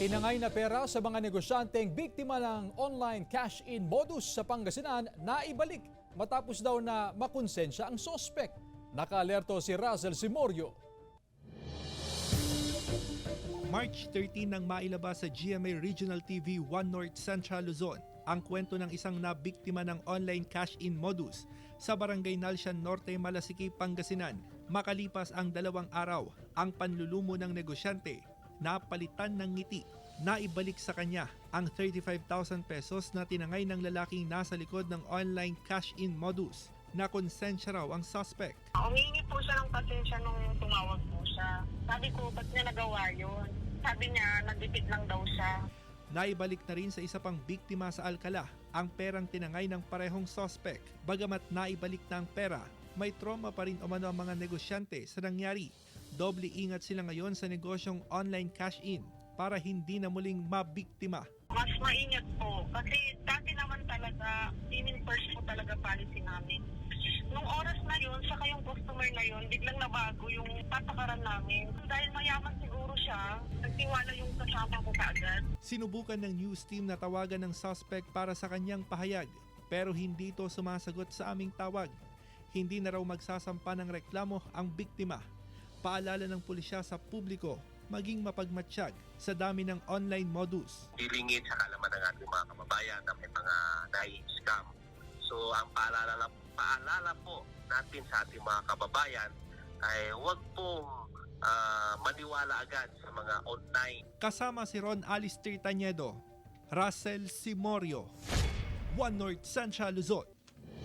Tinangay na pera sa mga negosyanteng biktima ng online cash-in modus sa Pangasinan na ibalik matapos daw na makonsensya ang sospek. Naka-alerto si Russell Simorio. March 13 nang mailabas sa GMA Regional TV 1 North Central Luzon ang kwento ng isang nabiktima ng online cash-in modus sa Barangay Nalsian Norte, Malasiki, Pangasinan. Makalipas ang 2 araw, ang panlulumo ng negosyante napalitan ng ngiti. Naibalik sa kanya ang 35,000 pesos na tinangay ng lalaking nasa likod ng online cash-in modus. Nakonsensya raw ang suspect. Umingi po siya ng pasensya nung tumawag po siya. Sabi ko, ba't niya nagawa yun? Sabi niya, nagdipit lang daw siya. Naibalik na rin sa isa pang biktima sa Alcala ang perang tinangay ng parehong suspect. Bagamat naibalik na ang pera, may trauma pa rin umano ang mga negosyante sa nangyari. Doble ingat sila ngayon sa negosyong online cash-in para hindi na muling mabiktima. Mas maingat po. Kasi dati naman talaga, women first po talaga policy namin. Nung oras na yun, saka yung customer na yun, biglang nabago yung patakaran namin. Dahil mayaman siguro siya, nagtiwala yung kasama ko kaagad. Sinubukan ng news team na tawagan ng suspect para sa kanyang pahayag, pero hindi ito sumasagot sa aming tawag. Hindi na raw magsasampa ng reklamo ang biktima. Paalala ng pulisya sa publiko, maging mapagmatsyag sa dami ng online modus. Dilingid sa kalaman ng ating mga kababayan na may mga nai-scam. So ang paalala po natin sa ating mga kababayan ay huwag pong maniwala agad sa mga online. Kasama si Ron Alistair Tañedo, Russell Simorio, 1 North Central Luzon.